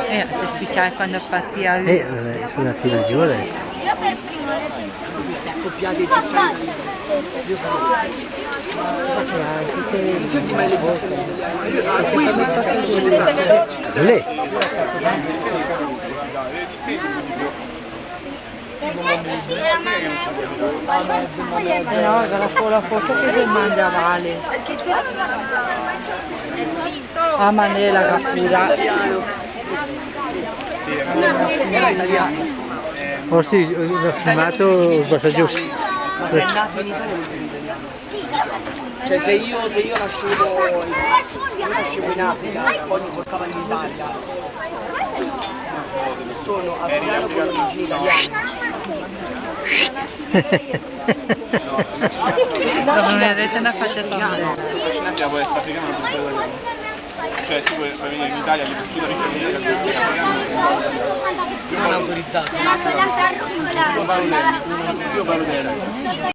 Se speciale quando partiva sulla filasione. Queste accoppiate egiziane. Io faccio anche di maledizione. Qui lì. No, la foto che vi manda Vale. Ah, ma ne la cattura. Oh sì, ho filmato il passaggio. Ma sei andato in Italia? Cioè se io nascevo in Africa, poi mi portavo in Italia. Sono africano con origini italiane. Non vedete una faccia italiana. La può essere africana, non può essere. Cioè tu puoi venire in Italia, Non autorizzato. io parlo